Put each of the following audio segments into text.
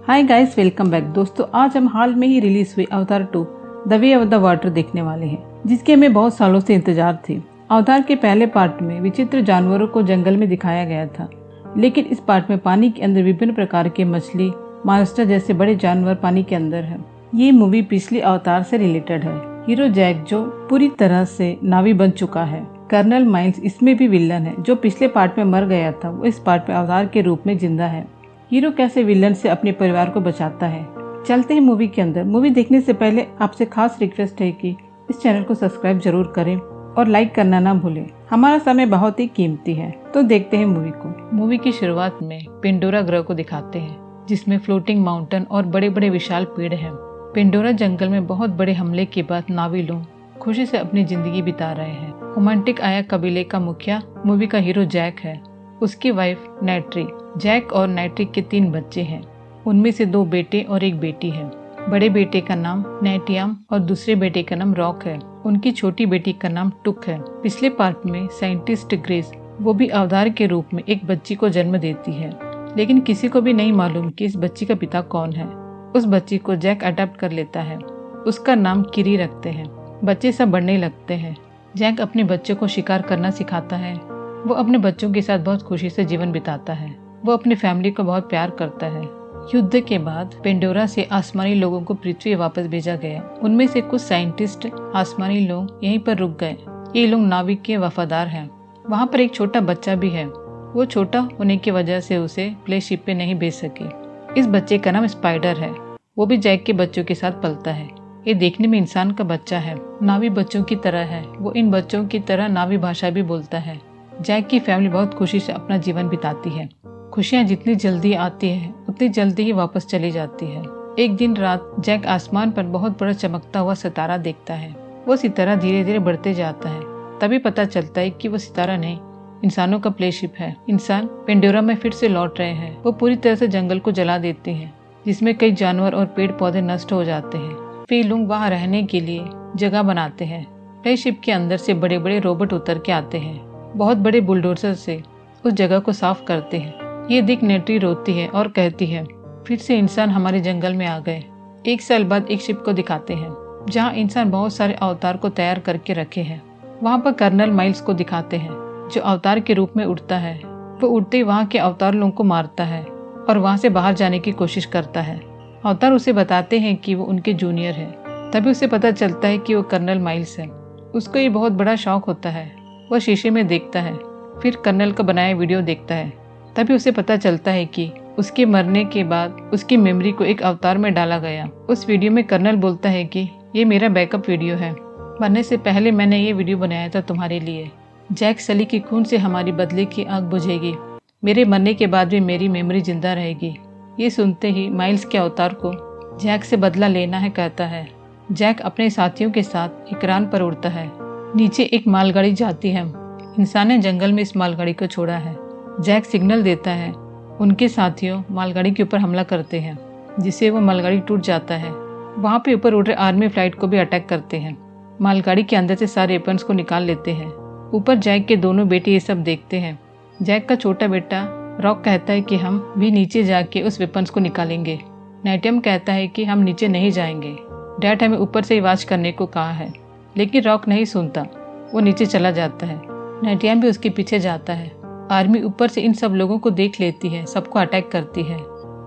Hi guys, welcome back. दोस्तों, आज हम हाल में ही रिलीज हुई अवतार 2 the way of the water देखने वाले हैं, जिसके हमें बहुत सालों से इंतजार थी। अवतार के पहले पार्ट में विचित्र जानवरों को जंगल में दिखाया गया था, लेकिन इस पार्ट में पानी के अंदर विभिन्न प्रकार के मछली, मॉन्स्टर जैसे बड़े जानवर पानी के अंदर है। ये मूवी पिछली अवतार से रिलेटेड है। हीरो जैक जो पूरी तरह से नावी बन चुका है। कर्नल माइल्स इसमें भी विलन है, जो पिछले पार्ट में मर गया था, वो इस पार्ट में अवतार के रूप में जिंदा है। हीरो कैसे विलन से अपने परिवार को बचाता है। चलते हैं मूवी के अंदर। मूवी देखने से पहले आपसे खास रिक्वेस्ट है कि इस चैनल को सब्सक्राइब जरूर करें और लाइक करना ना भूलें। हमारा समय बहुत ही कीमती है। तो देखते हैं मूवी को। मूवी की शुरुआत में पेंडोरा ग्रह को दिखाते हैं, जिसमें फ्लोटिंग माउंटेन और बड़े बड़े विशाल पेड़ हैं। पेंडोरा जंगल में बहुत बड़े हमले के बाद नावी लोग खुशी से अपनी जिंदगी बिता रहे हैं। रोमांटिक आया कबीले का मुखिया मूवी का हीरो जैक है। उसकी वाइफ नाइट्री। जैक और नाइट्री के 3 बच्चे हैं। उनमें से 2 बेटे और 1 बेटी है। बड़े बेटे का नाम नाइटियम और दूसरे बेटे का नाम रॉक है। उनकी छोटी बेटी का नाम टुक है। पिछले पार्ट में साइंटिस्ट ग्रेस, वो भी अवतार के रूप में एक बच्ची को जन्म देती है, लेकिन किसी को भी नहीं मालूम कि इस बच्ची का पिता कौन है। उस बच्ची को जैक अडॉप्ट कर लेता है। उसका नाम किरी रखते हैं। बच्चे सब बढ़ने लगते हैं। जैक अपने बच्चों को शिकार करना सिखाता है। वो अपने बच्चों के साथ बहुत खुशी से जीवन बिताता है। वो अपनी फैमिली को बहुत प्यार करता है। युद्ध के बाद पेंडोरा से आसमानी लोगों को पृथ्वी वापस भेजा गया। उनमें से कुछ साइंटिस्ट आसमानी लोग यहीं पर रुक गए। ये लोग नाविक के वफादार हैं। वहाँ पर एक छोटा बच्चा भी है। वो छोटा होने की वजह से उसे प्ले शिप पे नहीं भेज सके। इस बच्चे का नाम स्पाइडर है। वो भी जैक के बच्चों के साथ पलता है। ये देखने में इंसान का बच्चा है, नावी बच्चों की तरह है। वो इन बच्चों की तरह नावी भाषा भी बोलता है। जैक की फैमिली बहुत खुशी से अपना जीवन बिताती है। खुशियाँ जितनी जल्दी आती है उतनी जल्दी ही वापस चली जाती है। एक दिन रात जैक आसमान पर बहुत बड़ा चमकता हुआ सितारा देखता है। वो सितारा धीरे धीरे बढ़ते जाता है। तभी पता चलता है कि वो सितारा नहीं, इंसानों का प्लेशिप है। इंसान पेंडोरा में फिर से लौट रहे हैं। वो पूरी तरह से जंगल को जला देते हैं, जिसमें कई जानवर और पेड़ पौधे नष्ट हो जाते हैं। फिर लोग वहाँ रहने के लिए जगह बनाते हैं। प्लेशिप के अंदर से बड़े बड़े रोबोट उतर के आते हैं। बहुत बड़े बुलडोजर से उस जगह को साफ करते हैं। ये देख नेट्री रोती है और कहती है, फिर से इंसान हमारे जंगल में आ गए। 1 साल बाद एक शिप को दिखाते हैं, जहाँ इंसान बहुत सारे अवतार को तैयार करके रखे हैं। वहाँ पर कर्नल माइल्स को दिखाते हैं, जो अवतार के रूप में उड़ता है। वो उड़ते ही वहाँ के अवतार लोगों को मारता है और वहाँ से बाहर जाने की कोशिश करता है। अवतार उसे बताते हैं कि वो उनके जूनियर है। तभी उसे पता चलता है कि वो कर्नल माइल्स है। उसको ये बहुत बड़ा शौक होता है। वह शीशे में देखता है, फिर कर्नल का बनाया वीडियो देखता है। तभी उसे पता चलता है कि उसके मरने के बाद उसकी मेमोरी को एक अवतार में डाला गया। उस वीडियो में कर्नल बोलता है कि ये मेरा बैकअप वीडियो है। मरने से पहले मैंने ये वीडियो बनाया था तुम्हारे लिए। जैक सली के खून से हमारी बदले की आग बुझेगी। मेरे मरने के बाद भी मेरी मेमोरी जिंदा रहेगी। ये सुनते ही माइल्स के अवतार को जैक से बदला लेना है कहता है। जैक अपने साथियों के साथ इकरान पर उड़ता है। नीचे एक मालगाड़ी जाती है। इंसान ने जंगल में इस मालगाड़ी को छोड़ा है। जैक सिग्नल देता है। उनके साथियों मालगाड़ी के ऊपर हमला करते हैं, जिससे वो मालगाड़ी टूट जाता है। वहाँ पे ऊपर उड़ रहे आर्मी फ्लाइट को भी अटैक करते हैं। मालगाड़ी के अंदर से सारे वेपन्स को निकाल लेते हैं। ऊपर जैक के दोनों बेटे ये सब देखते हैं। जैक का छोटा बेटा रॉक कहता है कि हम भी नीचे जाके उस वेपन्स को निकालेंगे। नाइटियम कहता है कि हम नीचे नहीं जाएंगे, डैड हमें ऊपर से आवाज करने को कहा है। लेकिन रॉक नहीं सुनता, वो नीचे चला जाता है। नाइटियम भी उसके पीछे जाता है। आर्मी ऊपर से इन सब लोगों को देख लेती है, सबको अटैक करती है।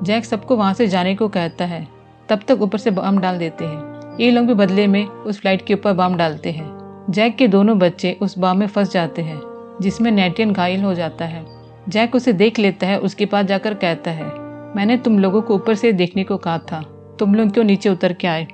जैक सबको वहाँ से जाने को कहता है। तब तक ऊपर से बम डाल देते हैं। ये लोग भी बदले में उस फ्लाइट के ऊपर बम डालते हैं। जैक के दोनों बच्चे उस बम में फंस जाते हैं, जिसमें नाइटियम घायल हो जाता है। जैक उसे देख लेता है। उसके पास जाकर कहता है, मैंने तुम लोगों को ऊपर से देखने को कहा था, तुम लोग क्यों नीचे उतर के आए।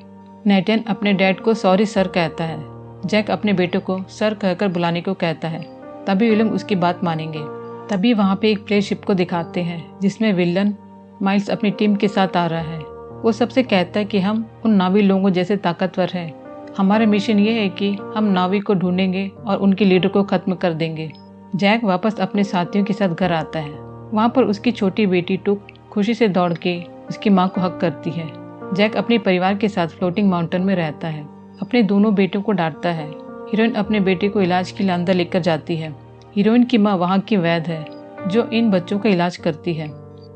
नाइटियम अपने डैड को सॉरी सर कहता है। जैक अपने बेटों को सर कहकर बुलाने को कहता है, तभी वे लोग उसकी बात मानेंगे। तभी वहाँ पे एक प्ले शिप को दिखाते हैं, जिसमें विलन माइल्स अपनी टीम के साथ आ रहा है। वो सबसे कहता है कि हम उन नावी लोगों जैसे ताकतवर हैं। हमारा मिशन ये है कि हम नावी को ढूंढेंगे और उनके लीडर को खत्म कर देंगे। जैक वापस अपने साथियों के साथ घर आता है। वहाँ पर उसकी छोटी बेटी टुक खुशी से दौड़ के उसकी माँ को हक करती है। जैक अपने परिवार के साथ फ्लोटिंग माउंटेन में रहता है। अपने दोनों बेटों को डांटता है। हीरोइन अपने बेटे को इलाज के लिए अंदर लेकर जाती है। हीरोइन की माँ वहाँ की वैद्य है, जो इन बच्चों का इलाज करती है।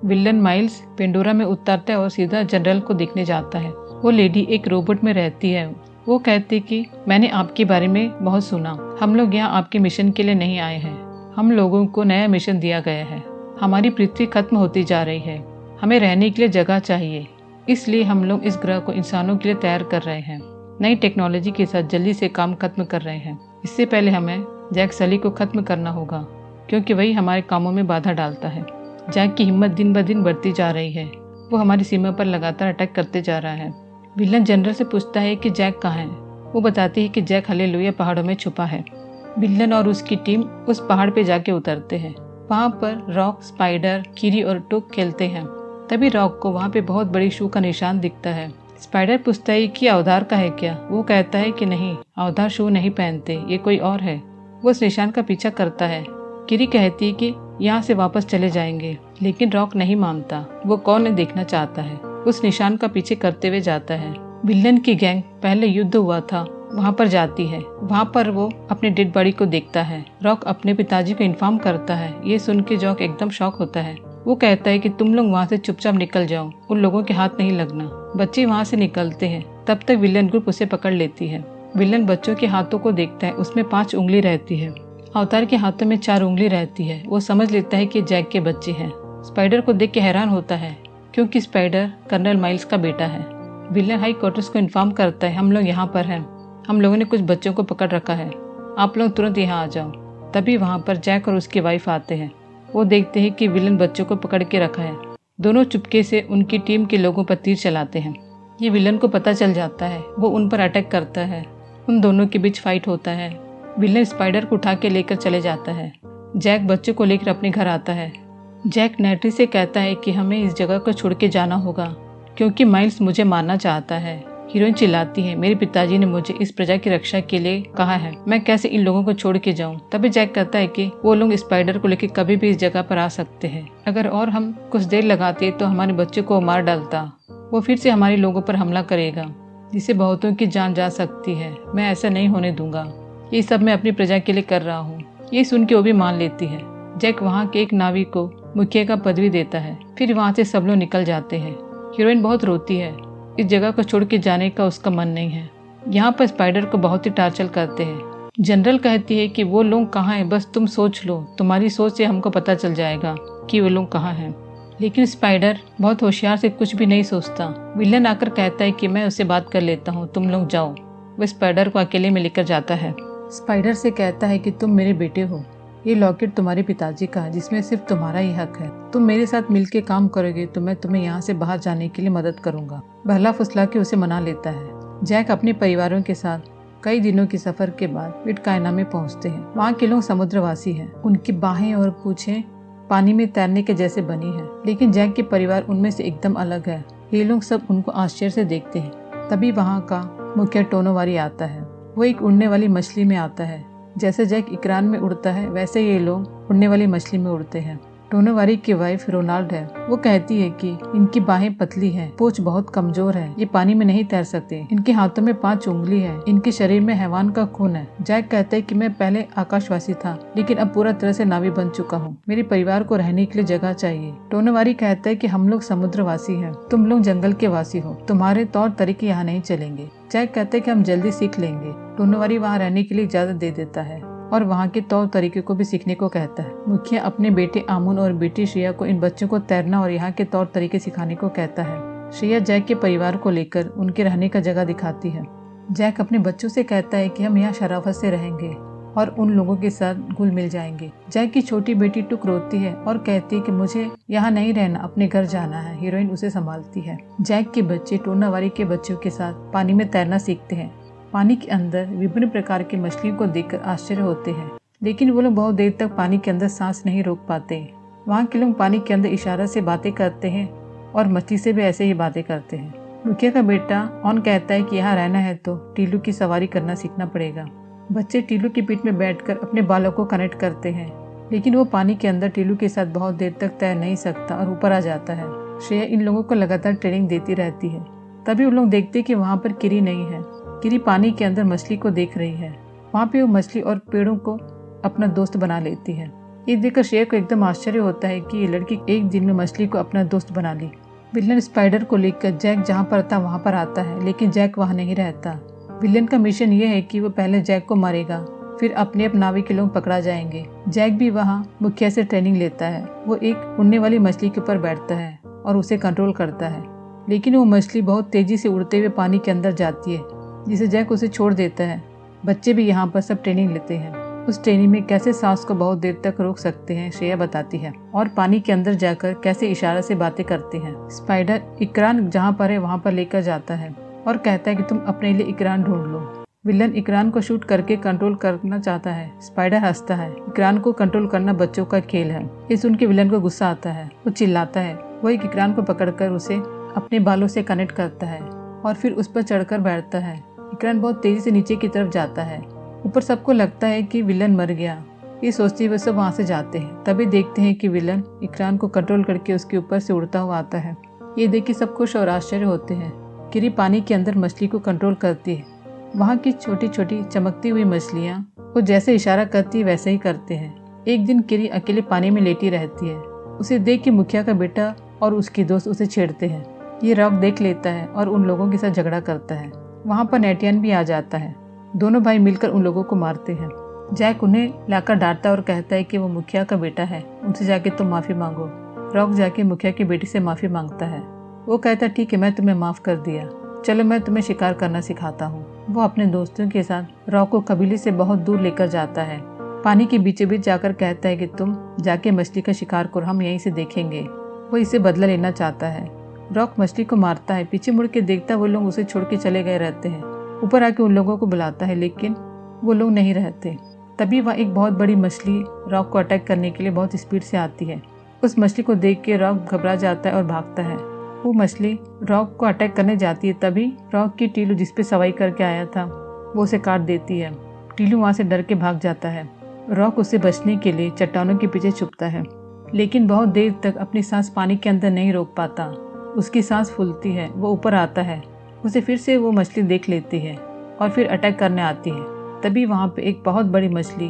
विलन माइल्स पेंडोरा में उतरता है और सीधा जनरल को देखने जाता है। वो लेडी एक रोबोट में रहती है। वो कहती कि मैंने आपके बारे में बहुत सुना। हम लोग यहाँ आपके मिशन के लिए नहीं आए हैं। हम लोगों को नया मिशन दिया गया है। हमारी पृथ्वी खत्म होती जा रही है। हमें रहने के लिए जगह चाहिए, इसलिए हम लोग इस ग्रह को इंसानों के लिए तैयार कर रहे हैं। नई टेक्नोलॉजी के साथ जल्दी से काम खत्म कर रहे हैं। इससे पहले हमें जैक सली को खत्म करना होगा, क्योंकि वही हमारे कामों में बाधा डालता है। जैक की हिम्मत दिन ब दिन बढ़ती जा रही है। वो हमारी सीमा पर लगातार अटैक करते जा रहा है। विलन जनरल से पूछता है कि जैक कहाँ है। वो बताती है कि जैक हालेलुया पहाड़ों में छुपा है। विलन और उसकी टीम उस पहाड़ पे जाके उतरते हैं। वहाँ पर रॉक, स्पाइडर, किरी और टुक खेलते हैं। तभी रॉक को वहाँ पे बहुत बड़ी शू का निशान दिखता है। स्पाइडर पूछता है कि अवतार का है क्या। वो कहता है कि नहीं, अवतार शू नहीं पहनते, ये कोई और है। वो उस निशान का पीछा करता है। किरी कहती है कि यहाँ से वापस चले जाएंगे, लेकिन रॉक नहीं मानता। वो कौन है देखना चाहता है। उस निशान का पीछे करते हुए जाता है। विलन की गैंग पहले युद्ध हुआ था वहाँ पर जाती है। वहाँ पर वो अपने डेड बॉडी को देखता है। रॉक अपने पिताजी को इन्फॉर्म करता है। ये सुन के जॉक एकदम शॉक होता है। वो कहता है कि तुम लोग वहाँ से चुपचाप निकल जाओ, उन लोगों के हाथ नहीं लगना। बच्चे वहाँ से निकलते हैं। तब तक विलन ग्रुप उसे पकड़ लेती है। विलन बच्चों के हाथों को देखता है। उसमें 5 उंगली रहती है। अवतार के हाथों में 4 उंगली रहती है। वो समझ लेता है कि जैक के बच्चे हैं। स्पाइडर को देख के हैरान होता है, क्योंकि स्पाइडर कर्नल माइल्स का बेटा है। विलन हाई क्वार्टर्स को इन्फॉर्म करता है, हम लोग यहाँ पर हैं। हम लोगों ने कुछ बच्चों को पकड़ रखा है। आप लोग तुरंत यहाँ आ जाओ। तभी वहाँ पर जैक और उसकी वाइफ आते हैं। वो देखते हैं कि विलन बच्चों को पकड़ के रखा है। दोनों चुपके से उनकी टीम के लोगों पर तीर चलाते हैं। ये विलन को पता चल जाता है। वो उन पर अटैक करता है। उन दोनों के बीच फाइट होता है। विलन स्पाइडर को उठा के लेकर चले जाता है। जैक बच्चों को लेकर अपने घर आता है। जैक नेट्री से कहता है कि हमें इस जगह को छोड़ के जाना होगा, क्योंकि माइल्स मुझे मारना चाहता है। हीरोइन चिल्लाती है, मेरे पिताजी ने मुझे इस प्रजा की रक्षा के लिए कहा है, मैं कैसे इन लोगों को छोड़ के जाऊं। तभी जैक कहता है कि वो लोग स्पाइडर को लेकर कभी भी इस जगह पर आ सकते हैं। अगर और हम कुछ देर लगाते तो हमारे बच्चे को मार डालता। वो फिर से हमारे लोगों पर हमला करेगा, जिससे बहुतों की जान जा सकती है। मैं ऐसा नहीं होने दूंगा। ये सब मैं अपनी प्रजा के लिए कर रहा हूँ। ये सुन के वो भी मान लेती है। जैक वहाँ के एक नाविक को मुखिया का पदवी देता है। फिर वहाँ से सब लोग निकल जाते हैं। हीरोइन बहुत रोती है। इस जगह को छोड़ के जाने का उसका मन नहीं है। यहाँ पर स्पाइडर को बहुत ही टार्चर करते हैं। जनरल कहती है कि वो लोग कहाँ हैं, बस तुम सोच लो, तुम्हारी सोच से हमको पता चल जाएगा कि वो लोग कहाँ हैं। लेकिन स्पाइडर बहुत होशियार से कुछ भी नहीं सोचता। विलन आकर कहता है कि मैं उससे बात कर लेता हूँ, तुम लोग जाओ। वो स्पाइडर को अकेले में लेकर जाता है। स्पाइडर से कहता है कि तुम मेरे बेटे हो। ये लॉकेट तुम्हारे पिताजी का है, जिसमें सिर्फ तुम्हारा ही हक है। तुम मेरे साथ मिलके काम करोगे तो मैं तुम्हें यहाँ से बाहर जाने के लिए मदद करूंगा। बहला फुसला के उसे मना लेता है। जैक अपने परिवारों के साथ कई दिनों की सफर के बाद पिटकायना में पहुँचते हैं। वहाँ के लोग समुद्रवासी हैं। उनकी बाहें और पूछें पानी में तैरने के जैसे बनी है, लेकिन जैक के परिवार उनमें से एकदम अलग है। ये लोग सब उनको आश्चर्य से देखते हैं। तभी वहाँ का मुखिया टोनोवारी आता है। वो एक उड़ने वाली मछली में आता है। जैसे जैक इकरान में उड़ता है, वैसे ये लोग उड़ने वाली मछली में उड़ते हैं। टोनोवारी की वाइफ रोनाल्ड है। वो कहती है कि इनकी बाहें पतली हैं, पूंछ बहुत कमजोर है, ये पानी में नहीं तैर सकते। इनके हाथों में 5 उंगली है, इनके शरीर में हैवान का खून है। जैक कहता है कि मैं पहले आकाशवासी था, लेकिन अब पूरा तरह से नावी बन चुका हूँ। मेरे परिवार को रहने के लिए जगह चाहिए। टोनोवारी कहता है कि हम लोग समुद्रवासी हैं, तुम लोग जंगल के वासी हो, तुम्हारे तौर तरीके यहाँ नहीं चलेंगे। जैक कहते हैं कि हम जल्दी सीख लेंगे। टोनोवारी वहाँ रहने के लिए इजाजत दे देता है और वहाँ के तौर तरीके को भी सीखने को कहता है। मुखिया अपने बेटे आमुन और बेटी श्रेया को इन बच्चों को तैरना और यहाँ के तौर तरीके सिखाने को कहता है। श्रेया जैक के परिवार को लेकर उनके रहने का जगह दिखाती है। जैक अपने बच्चों से कहता है कि हम यहाँ शराफत से रहेंगे और उन लोगों के साथ घुल मिल जाएंगे। जैक की छोटी बेटी टुक रोती है और कहती है कि मुझे यहाँ नहीं रहना, अपने घर जाना है। हीरोइन उसे संभालती है। जैक के बच्चे टोनावारी के बच्चों के साथ पानी में तैरना सीखते हैं। पानी के अंदर विभिन्न प्रकार की मछलियों को देखकर आश्चर्य होते हैं, लेकिन वो लोग बहुत देर तक पानी के अंदर सांस नहीं रोक पाते। वहाँ के लोग पानी के अंदर इशारा से बातें करते हैं और मछली से भी ऐसे ही बातें करते हैं। मुखिया का बेटा ऑन कहता है कि यहाँ रहना है तो टीलू की सवारी करना सीखना पड़ेगा। बच्चे टीलू की पीठ में बैठकर अपने बालों को कनेक्ट करते हैं, लेकिन वो पानी के अंदर टीलू के साथ बहुत देर तक तैर नहीं सकता और ऊपर आ जाता है। श्रेया इन लोगों को लगातार ट्रेनिंग देती रहती है। तभी वो लोग देखते कि वहाँ पर किरी नहीं है। किरी पानी के अंदर मछली को देख रही है। वहाँ पे वो मछली और पेड़ों को अपना दोस्त बना लेती है। ये देखकर श्रेया को एकदम आश्चर्य होता है कि ये लड़की एक दिन में मछली को अपना दोस्त बना ली। विलन स्पाइडर को लेकर जैक जहाँ पर था वहाँ पर आता है, लेकिन जैक वहाँ नहीं रहता। विलन का मिशन ये है कि वो पहले जैक को मारेगा, फिर अपने नावी के लोग पकड़ा जाएंगे। जैक भी वहाँ मुखिया से ट्रेनिंग लेता है। वो एक उड़ने वाली मछली के ऊपर बैठता है और उसे कंट्रोल करता है, लेकिन वो मछली बहुत तेजी से उड़ते हुए पानी के अंदर जाती है, जिसे जैक उसे छोड़ देता है। बच्चे भी यहाँ पर सब ट्रेनिंग लेते हैं। उस ट्रेनिंग में कैसे सांस को बहुत देर तक रोक सकते हैं श्रेया बताती है, और पानी के अंदर जाकर कैसे इशारा से बातें करते हैं। स्पाइडर इकरान जहाँ पर है वहाँ पर लेकर जाता है और कहता है कि तुम अपने लिए इकरान ढूंढ लो। विलन इकरान को शूट करके कंट्रोल करना चाहता है। स्पाइडर हंसता है। इकरान को कंट्रोल करना बच्चों का खेल है। ये सुन के विलन को गुस्सा आता है। वो चिल्लाता है। वो एक इकरान को पकड़कर उसे अपने बालों से कनेक्ट करता है और फिर उस पर चढ़कर बैठता है। इकरान बहुत तेजी से नीचे की तरफ जाता है। ऊपर सबको लगता है कि विलन मर गया। ये सोचते हुए सब वहाँ से जाते हैं। तभी देखते हैं कि विलन इकरान को कंट्रोल करके उसके ऊपर से उड़ता हुआ आता है। ये देख के सब खुश और आश्चर्य होते हैं। किरी पानी के अंदर मछली को कंट्रोल करती है। वहाँ की छोटी छोटी चमकती हुई मछलियाँ वो जैसे इशारा करती है वैसे ही करते हैं। एक दिन किरी अकेले पानी में लेटी रहती है। उसे देख के मुखिया का बेटा और उसके दोस्त उसे छेड़ते हैं। ये रॉक देख लेता है और उन लोगों के साथ झगड़ा करता है। वहाँ पर नेटियन भी आ जाता है। दोनों भाई मिलकर उन लोगों को मारते हैं। जैक उन्हें लाकर डांटता और कहता है कि वो मुखिया का बेटा है, उनसे जाके तुम माफ़ी मांगो। रॉक जाके मुखिया की बेटी से माफ़ी मांगता है। वो कहता है ठीक है, मैं तुम्हें माफ़ कर दिया, चलो मैं तुम्हें शिकार करना सिखाता हूँ। वो अपने दोस्तों के साथ रॉक को कबीले से बहुत दूर लेकर जाता है। पानी के बीचों बीच जाकर कहता है कि तुम जाके मछली का शिकार करो, हम यहीं से देखेंगे। वो इसे बदला लेना चाहता है। रॉक मछली को मारता है। पीछे मुड़ के देखता वो लोग उसे छोड़ के चले गए रहते हैं। ऊपर आके उन लोगों को बुलाता है, लेकिन वो लोग नहीं रहते। तभी वहाँ एक बहुत बड़ी मछली रॉक को अटैक करने के लिए बहुत स्पीड से आती है। उस मछली को देख के रॉक घबरा जाता है और भागता है। वो मछली रॉक को अटैक करने जाती है। तभी रॉक की टीलू जिसपे सवारी करके आया था वो उसे काट देती है। टीलू वहाँ से डर के भाग जाता है। रॉक उसे बचने के लिए चट्टानों के पीछे छुपता है, लेकिन बहुत देर तक अपनी सांस पानी के अंदर नहीं रोक पाता। उसकी सांस फूलती है। वो ऊपर आता है। उसे फिर से वो मछली देख लेती है और फिर अटैक करने आती है। तभी वहाँ पे एक बहुत बड़ी मछली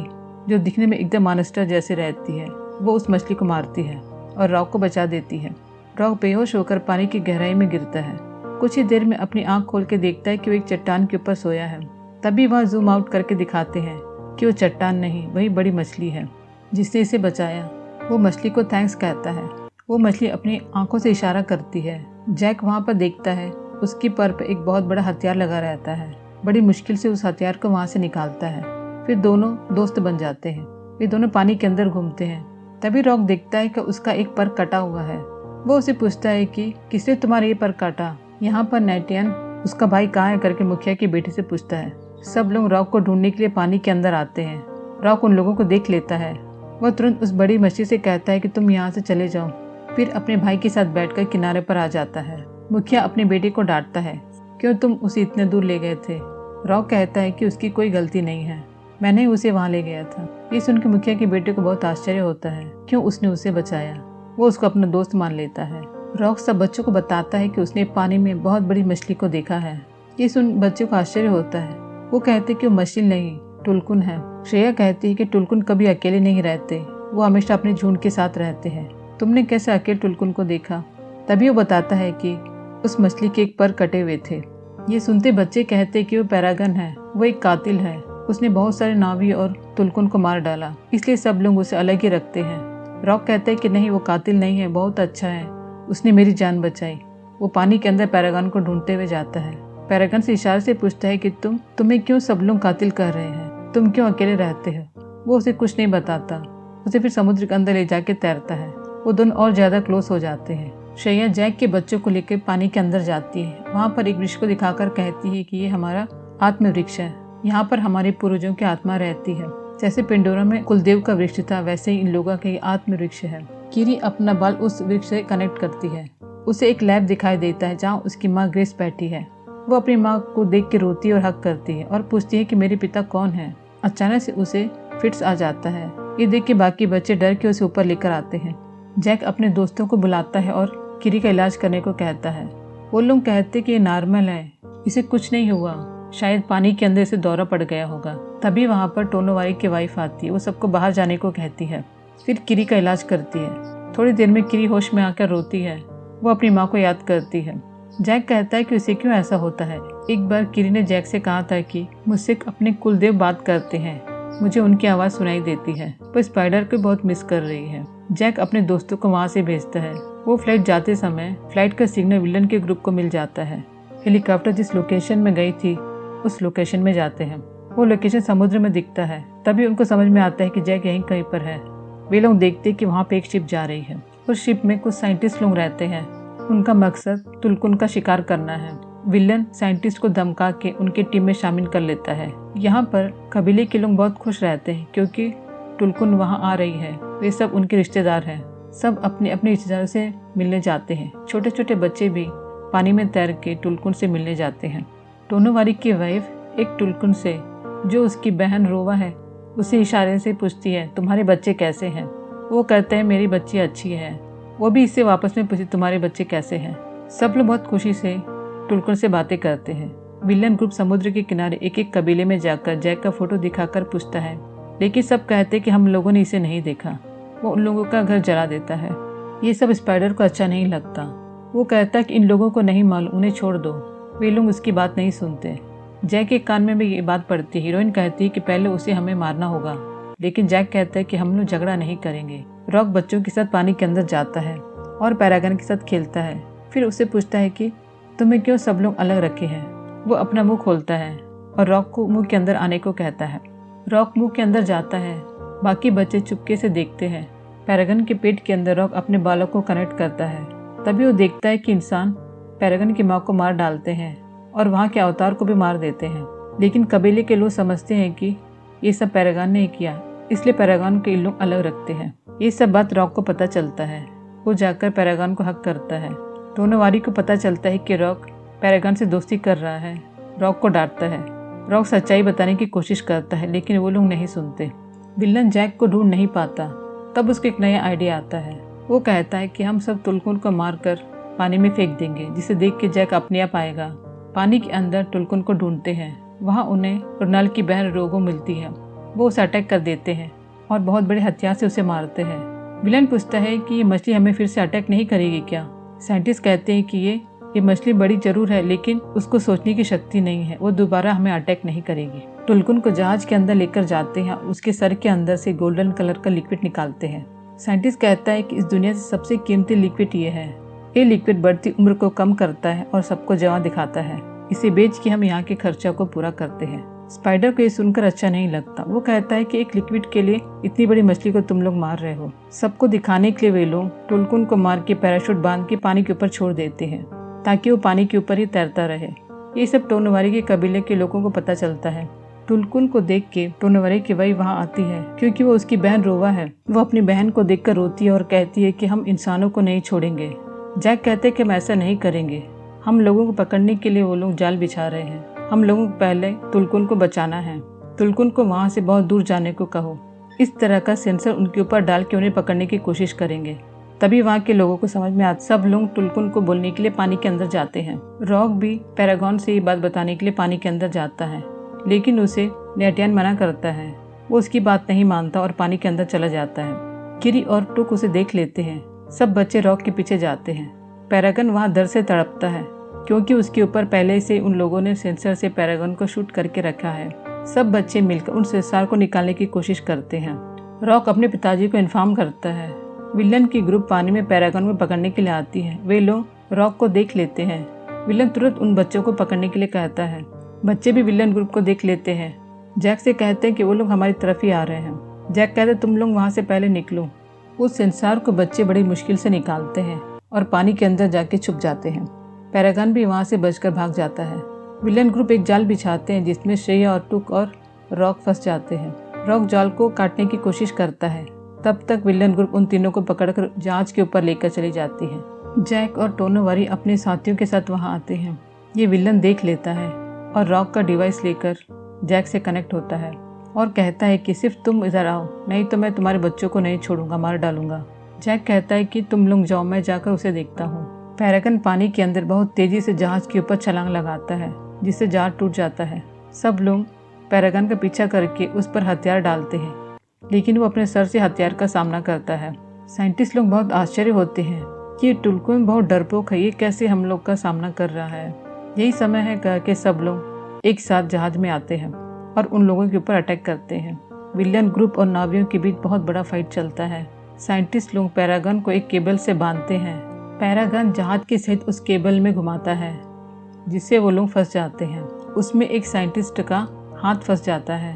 जो दिखने में एकदम मॉन्स्टर जैसे रहती है, वो उस मछली को मारती है और रॉक को बचा देती है। रॉक बेहोश होकर पानी की गहराई में गिरता है। कुछ ही देर में अपनी आंख खोल के देखता है कि वो एक चट्टान के ऊपर सोया है। तभी वहाँ जूम आउट करके दिखाते हैं कि वो चट्टान नहीं, वही बड़ी मछली है जिसने इसे बचाया। वो मछली को थैंक्स कहता है। वो मछली अपनी आंखों से इशारा करती है। जैक वहाँ पर देखता है। उसकी पर पे एक बहुत बड़ा हथियार लगा रहता है। बड़ी मुश्किल से उस हथियार को वहाँ से निकालता है। फिर दोनों दोस्त बन जाते हैं। वे दोनों पानी के अंदर घूमते हैं। तभी रॉक देखता है कि उसका एक पर कटा हुआ है। वो उसे पूछता है कि किसने तुम्हारा ये पर काटा। यहाँ पर नेटियन उसका भाई कहाँ है करके मुखिया की बेटी से पूछता है। सब लोग रॉक को ढूंढने के लिए पानी के अंदर आते हैं। रॉक उन लोगों को देख लेता है। वह तुरंत उस बड़ी मछली से कहता है कि तुम यहाँ से चले जाओ। फिर अपने भाई के साथ बैठकर किनारे पर आ जाता है। मुखिया अपने बेटे को डांटता है, क्यों तुम उसे इतने दूर ले गए थे। रॉक कहता है कि उसकी कोई गलती नहीं है, मैंने उसे वहाँ ले गया था। ये सुनकर मुखिया के बेटे को बहुत आश्चर्य होता है, क्यों उसने उसे बचाया। वो उसको अपना दोस्त मान लेता है। रॉक सब बच्चों को बताता है कि उसने पानी में बहुत बड़ी मछली को देखा है। ये सुन बच्चों को आश्चर्य होता है। वो कहते कि वो मछली नहीं, टुलकुन है। श्रेया कहती है कि टुलकुन कभी अकेले नहीं रहते, वो हमेशा अपने झुंड के साथ रहते हैं। तुमने कैसे अकेले टुलकुन को देखा। तभी वो बताता है कि उस मछली के एक पर कटे हुए थे। ये सुनते बच्चे कहते कि वो पैरागन है, वो एक कातिल है, उसने बहुत सारे नावी और तुलकुन को मार डाला, इसलिए सब लोग उसे अलग ही रखते हैं। रॉक कहते हैं कि नहीं, वो कातिल नहीं है, बहुत अच्छा है, उसने मेरी जान बचाई। वो पानी के अंदर पैरागन को ढूंढते हुए जाता है। पैरागन से इशारे से पूछता है कि तुम्हें क्यों सब लोग कातिल कर रहे हैं, तुम क्यों अकेले रहते हो। वो उसे कुछ नहीं बताता। उसे फिर समुद्र के अंदर ले जाके तैरता है। वो दोनों और ज्यादा क्लोज हो जाते हैं। श्रेया जैक के बच्चों को लेकर पानी के अंदर जाती है। वहाँ पर एक वृक्ष को दिखाकर कहती है कि ये हमारा आत्म वृक्ष है, यहाँ पर हमारे पूर्वजों की आत्मा रहती है। जैसे पिंडोरा में कुलदेव का वृक्ष था, वैसे ही इन लोगों का आत्म वृक्ष है। किरी अपना बाल उस वृक्ष से कनेक्ट करती है। उसे एक लैब दिखाई देता है जहाँ उसकी माँ ग्रेस बैठी है। वो अपनी माँ को देख के रोती और हक करती है और पूछती है कि मेरे पिता कौन है। अचानक से उसे फिट्स आ जाता है। ये देख के बाकी बच्चे डर के उसे ऊपर लेकर आते हैं। जैक अपने दोस्तों को बुलाता है और किरी का इलाज करने को कहता है। वो लोग कहते कि ये नॉर्मल है, इसे कुछ नहीं हुआ, शायद पानी के अंदर से दौरा पड़ गया होगा। तभी वहाँ पर टोनोवारी की वाइफ आती है। वो सबको बाहर जाने को कहती है। फिर किरी का इलाज करती है। थोड़ी देर में किरी होश में आकर रोती है। वो अपनी माँ को याद करती है। जैक कहता है कि उसे क्यों ऐसा होता है। एक बार किरी ने जैक से कहा था कि मुझसे अपने कुलदेव बात करते हैं, मुझे उनकी आवाज़ सुनाई देती है। वो स्पाइडर को बहुत मिस कर रही है। जैक अपने दोस्तों को वहाँ से भेजता है। वो फ्लाइट जाते समय फ्लाइट का सिग्नल विलन के ग्रुप को मिल जाता है। हेलीकॉप्टर जिस लोकेशन में गई थी उस लोकेशन में जाते हैं। वो लोकेशन समुद्र में दिखता है। तभी उनको समझ में आता है कि जैक यहीं कहीं पर है। वे लोग देखते हैं कि वहाँ पे एक शिप जा रही है। उस शिप में कुछ साइंटिस्ट लोग रहते हैं। उनका मकसद तुलकुन का शिकार करना है। विलन साइंटिस्ट को धमका के उनकी टीम में शामिल कर लेता है। यहाँ पर कबीले के लोग बहुत खुश रहते हैं क्योंकि तुलकुन वहाँ आ रही है। वे सब उनके रिश्तेदार हैं। सब अपने अपने रिश्तेदारों से मिलने जाते हैं। छोटे छोटे बच्चे भी पानी में तैर के तुलकुन से मिलने जाते हैं। टोनोवारी की वाइफ एक तुलकुन से, जो उसकी बहन रोवा है, उसे इशारे से पूछती है तुम्हारे बच्चे कैसे हैं। वो कहते हैं मेरी बच्ची अच्छी है। वो भी इससे वापस में पूछती तुम्हारे बच्चे कैसे हैं। सब लोग बहुत खुशी से तुलकुन से बातें करते हैं। विलन ग्रुप समुद्र के किनारे एक एक कबीले में जाकर जैक का फोटो दिखाकर पूछता है, लेकिन सब कहते कि हम लोगों ने इसे नहीं देखा। वो उन लोगों का घर जला देता है। ये सब स्पाइडर को अच्छा नहीं लगता। वो कहता है कि इन लोगों को नहीं मालूम, उन्हें छोड़ दो। वे लोग उसकी बात नहीं सुनते। जैक के कान में भी ये बात पड़ती है। हीरोइन कहती है कि पहले उसे हमें मारना होगा, लेकिन जैक कहता है कि हम लोग झगड़ा नहीं करेंगे। रॉक बच्चों के साथ पानी के अंदर जाता है और पैरागन के साथ खेलता है। फिर उससे पूछता है कि तुम्हें क्यों सब लोग अलग रखे हैं। वो अपना मुंह खोलता है और रॉक को मुंह के अंदर आने को कहता है। रॉक मुंह के अंदर जाता है। बाकी बच्चे चुपके से देखते हैं। पैरागन के पेट के अंदर रॉक अपने बालों को कनेक्ट करता है। तभी वो देखता है कि इंसान पैरागन की माँ को मार डालते हैं और वहाँ के अवतार को भी मार देते हैं। लेकिन कबीले के लोग समझते हैं कि ये सब पैरागन ने किया, इसलिए पैरागन के लोग अलग रखते हैं। ये सब बात रॉक को पता चलता है। वो जाकर पैरागन को हक करता है। टोनोवारी को पता चलता है कि रॉक पैरागन से दोस्ती कर रहा है। रॉक को डांटता है। रॉक सच्चाई बताने की कोशिश करता है, लेकिन वो लोग नहीं सुनते। विलन जैक को ढूंढ नहीं पाता। तब उसको एक नया आइडिया आता है। वो कहता है कि हम सब तुलकुन को मारकर पानी में फेंक देंगे, जिसे देख के जैक अपने आप आएगा। पानी के अंदर तुलकुन को ढूंढते हैं। वहाँ उन्हें रोनाल्ड की बहन रोगो मिलती है। वो उसे अटैक कर देते हैं और बहुत बड़े हथियार से उसे मारते हैं। विलन पूछता है कि ये मछली हमें फिर से अटैक नहीं करेगी क्या। साइंटिस्ट कहते हैं कि ये मछली बड़ी जरूर है, लेकिन उसको सोचने की शक्ति नहीं है। वो दोबारा हमें अटैक नहीं करेगी। तुलकुन को जहाज के अंदर लेकर जाते हैं। उसके सर के अंदर से गोल्डन कलर का लिक्विड निकालते हैं। साइंटिस्ट कहता है कि इस दुनिया से सबसे कीमती लिक्विड ये है। ये लिक्विड बढ़ती उम्र को कम करता है और सबको जवान दिखाता है। इसे बेच के हम यहाँ के खर्चा को पूरा करते हैं। स्पाइडर को ये सुनकर अच्छा नहीं लगता। वो कहता है कि एक लिक्विड के लिए इतनी बड़ी मछली को तुम लोग मार रहे हो। सबको दिखाने के लिए वे लोग तुलकुन को मार के पैराशूट बांध के पानी के ऊपर छोड़ देते हैं, ताकि वो पानी के ऊपर ही तैरता रहे। ये सब टोनोवारी के कबीले के लोगों को पता चलता है। तुलकुन को देख के टोनोवारी की वाइफ वहाँ आती है, क्योंकि वो उसकी बहन रोवा है। वो अपनी बहन को देखकर रोती है और कहती है कि हम इंसानों को नहीं छोड़ेंगे। जैक कहते हैं कि हम ऐसा नहीं करेंगे। हम लोगों को पकड़ने के लिए वो लोग जाल बिछा रहे हैं। हम लोगों को पहले तुलकुन को बचाना है। तुलकुन को वहाँ से बहुत दूर जाने को कहो। इस तरह का सेंसर उनके ऊपर डाल के उन्हें पकड़ने की कोशिश करेंगे। तभी वहाँ के लोगों को समझ में आता। सब लोग तुलकुन को बोलने के लिए पानी के अंदर जाते हैं। रॉक भी पैरागन से ये बात बताने के लिए पानी के अंदर जाता है, लेकिन उसे नेटियन मना करता है। वो उसकी बात नहीं मानता और पानी के अंदर चला जाता है। किरी और टुक उसे देख लेते हैं। सब बच्चे रॉक के पीछे जाते हैं। पैरागन वहाँ डर से तड़पता है, क्योंकि उसके ऊपर पहले से उन लोगों ने सेंसर से पैरागन को शूट करके रखा है। सब बच्चे मिलकर उन सेंसर को निकालने की कोशिश करते हैं। रॉक अपने पिताजी को इन्फॉर्म करता है। विलन की ग्रुप पानी में पैरागन को पकड़ने के लिए आती है। वे लोग रॉक को देख लेते हैं। विलन तुरंत उन बच्चों को पकड़ने के लिए कहता है। बच्चे भी विलन ग्रुप को देख लेते हैं। जैक से कहते हैं कि वो लोग हमारी तरफ ही आ रहे हैं। जैक कहते हैं तुम लोग वहाँ से पहले निकलो। उस सेंसर को बच्चे बड़ी मुश्किल से निकालते हैं और पानी के अंदर जाके छुप जाते हैं। पैरागन भी वहाँ से बचकर भाग जाता है। विलन ग्रुप एक जाल बिछाते हैं, जिसमें श्रेया और टुक और रॉक फंस जाते हैं। रॉक जाल को काटने की कोशिश करता है। तब तक विलन ग्रुप उन तीनों को पकड़कर जहाज के ऊपर लेकर चली जाती है। जैक और टोनोवारी अपने साथियों के साथ वहाँ आते हैं। ये विलन देख लेता है और रॉक का डिवाइस लेकर जैक से कनेक्ट होता है और कहता है कि सिर्फ तुम इधर आओ, नहीं तो मैं तुम्हारे बच्चों को नहीं छोड़ूंगा, मार डालूंगा। जैक कहता है कि तुम लोग जाओ, मैं जाकर उसे देखता हूँ। पैरागन पानी के अंदर बहुत तेजी से जहाज के ऊपर छलांग लगाता है, जिससे जहाज टूट जाता है। सब लोग पैरागन का पीछा करके उस पर हथियार डालते हैं, लेकिन वो अपने सर से हथियार का सामना करता है। साइंटिस्ट लोग बहुत आश्चर्य होते हैं कि टुल्कुन बहुत डरपोक है, ये कैसे हम लोग का सामना कर रहा है। यही समय है कह के सब लोग एक साथ जहाज में आते हैं और उन लोगों के ऊपर अटैक करते हैं। विलियन ग्रुप और नावियों के बीच बहुत बड़ा फाइट चलता है। साइंटिस्ट लोग पैरागन को एक केबल से बांधते हैं। पैरागन जहाज के सहित उस केबल में घुमाता है, जिससे वो लोग फंस जाते हैं। उसमें एक साइंटिस्ट का हाथ फंस जाता है।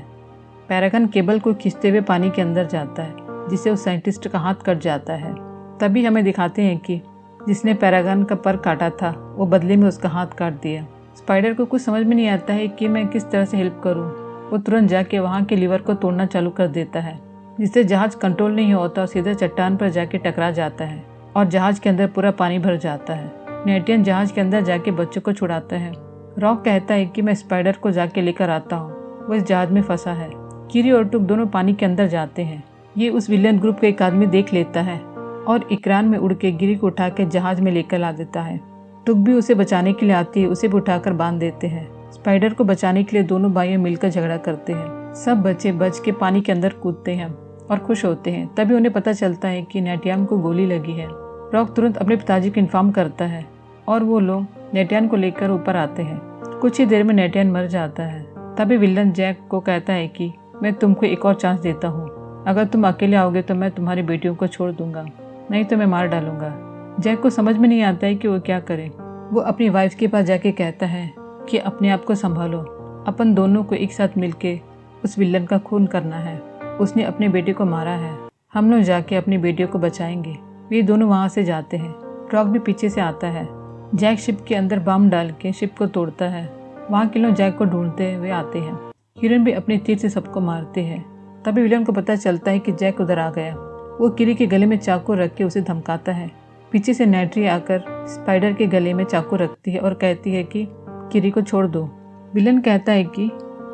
पैरागन केबल को खींचते हुए पानी के अंदर जाता है, जिससे उस साइंटिस्ट का हाथ कट जाता है। तभी हमें दिखाते हैं कि जिसने पैरागन का पर काटा था वो बदले में उसका हाथ काट दिया। स्पाइडर को कुछ समझ में नहीं आता है कि मैं किस तरह से हेल्प करूं। वो तुरंत जाके वहाँ के लीवर को तोड़ना चालू कर देता है, जिससे जहाज कंट्रोल नहीं होता और सीधे चट्टान पर जाके टकरा जाता है और जहाज के अंदर पूरा पानी भर जाता है। नेटियन जहाज के अंदर जाके बच्चों को छुड़ाता है। रॉक कहता है कि मैं स्पाइडर को जाके लेकर आता हूँ, वो इस जहाज में फंसा है। किरी और टुक दोनों पानी के अंदर जाते हैं। ये उस विलेन ग्रुप का एक आदमी देख लेता है और इकरान में उड़ के गिरी को उठा के जहाज में लेकर ला देता है। टुक भी उसे बचाने के लिए आती है, उसे भी उठाकर बांध देते हैं। स्पाइडर को बचाने के लिए दोनों भाइयों मिलकर झगड़ा करते हैं। सब बच्चे बच के पानी के अंदर कूदते हैं और खुश होते हैं। तभी उन्हें पता चलता है कि नेटियन को गोली लगी है। रॉक तुरंत अपने पिताजी को इन्फॉर्म करता है और वो लोग नेटियन को लेकर ऊपर आते हैं। कुछ ही देर में नेटियन मर जाता है। तभी विलन जैक को कहता है कि मैं तुमको एक और चांस देता हूँ, अगर तुम अकेले आओगे तो मैं तुम्हारी बेटियों को छोड़ दूंगा, नहीं तो मैं मार डालूंगा। जैक को समझ में नहीं आता है कि वो क्या करे। वो अपनी वाइफ के पास जाके कहता है कि अपने आप को संभालो, अपन दोनों को एक साथ मिलके उस विलन का खून करना है। उसने अपने बेटे को मारा है, हम लोग जाके अपनी बेटियों को बचाएंगे। वे दोनों वहाँ से जाते हैं। रॉक भी पीछे से आता है। जैक शिप के अंदर बम डाल के शिप को तोड़ता है। वहाँ के लोग जैक को ढूंढते हुए आते हैं। हीरोइन भी अपने तीर से सबको मारते हैं। तभी विलन को पता चलता है कि जैक उधर आ गया। वो किरी के गले में चाकू रख के उसे धमकाता है। पीछे से नेट्री आकर स्पाइडर के गले में चाकू रखती है और कहती है कि किरी को छोड़ दो। विलन कहता है कि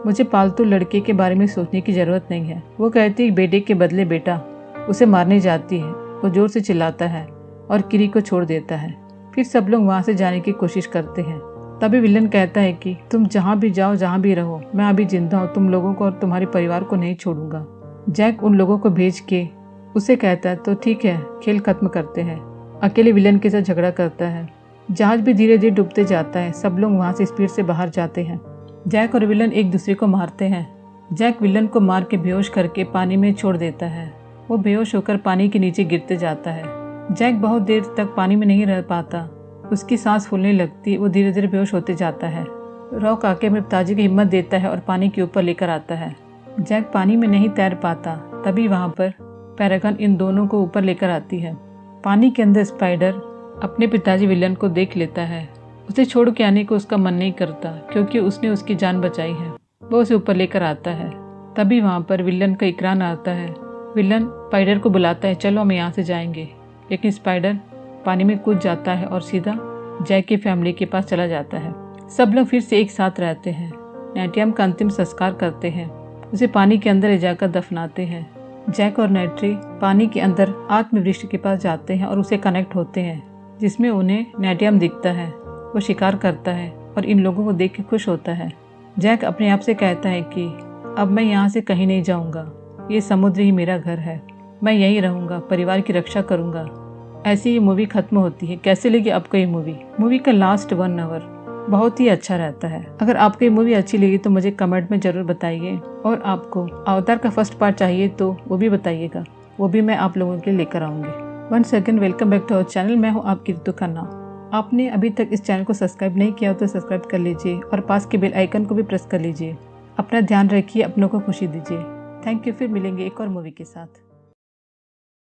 मुझे पालतू लड़के के बारे में सोचने की जरूरत नहीं है। वो कहती है बेटे के बदले बेटा उसे मारने जाती है। वो जोर से चिल्लाता है और किरी को छोड़ देता है। फिर सब लोग वहाँ से जाने की कोशिश करते हैं। तभी विलन कहता है कि तुम जहाँ भी जाओ, जहाँ भी रहो, मैं अभी जिंदा हूँ, तुम लोगों को और तुम्हारे परिवार को नहीं छोड़ूंगा। जैक उन लोगों को भेज के उसे कहता है तो ठीक है, खेल खत्म करते हैं। अकेले विलन के साथ झगड़ा करता है। जहाज भी धीरे धीरे डूबते जाता है। सब लोग वहाँ से स्पीड से बाहर जाते हैं। जैक और विलन एक दूसरे को मारते हैं। जैक विलन को मार के बेहोश करके पानी में छोड़ देता है। वो बेहोश होकर पानी के नीचे गिरते जाता है। जैक बहुत देर तक पानी में नहीं रह पाता, उसकी सांस फूलने लगती, वो धीरे धीरे बेहोश होते जाता है। रॉक आके अपने पिताजी की हिम्मत देता है और पानी के ऊपर लेकर आता है। जैक पानी में नहीं तैर पाता। तभी वहाँ पर पैरागन इन दोनों को ऊपर लेकर आती है। पानी के अंदर स्पाइडर अपने पिताजी विलन को देख लेता है। उसे छोड़ के आने को उसका मन नहीं करता, क्योंकि उसने उसकी जान बचाई है। वो उसे ऊपर लेकर आता है। तभी वहाँ पर विलन का इकरार आता है। विलन स्पाइडर को बुलाता है, चलो हम यहाँ से जाएंगे। लेकिन स्पाइडर पानी में कूद जाता है और सीधा जैक की फैमिली के पास चला जाता है। सब लोग फिर से एक साथ रहते हैं। नेटियम का अंतिम संस्कार करते हैं। उसे पानी के अंदर ले जाकर दफनाते हैं। जैक और नेट्री पानी के अंदर आत्मवृक्ष के पास जाते हैं और उसे कनेक्ट होते हैं, जिसमें उन्हें नेटियम दिखता है। वो शिकार करता है और इन लोगों को देख के खुश होता है। जैक अपने आप से कहता है कि अब मैं यहाँ से कहीं नहीं जाऊँगा, ये समुद्र ही मेरा घर है, मैं यहीं रहूँगा, परिवार की रक्षा करूँगा। ऐसी ये मूवी खत्म होती है। कैसे लगी आपको ये मूवी का लास्ट 1 आवर बहुत ही अच्छा रहता है। अगर आपको ये मूवी अच्छी लगी तो मुझे कमेंट में जरूर बताइए, और आपको अवतार का फर्स्ट पार्ट चाहिए तो वो भी बताइएगा, वो भी मैं आप लोगों के लिए लेकर आऊँगी। Once again welcome back to our channel. मैं हूँ आपकी ऋतु खन्ना। आपने अभी तक इस चैनल को सब्सक्राइब नहीं किया हो तो सब्सक्राइब कर लीजिए और पास के बेल आइकन को भी प्रेस कर लीजिए। अपना ध्यान रखिए, अपनों को खुशी दीजिए। Thank you. फिर मिलेंगे एक और मूवी के साथ।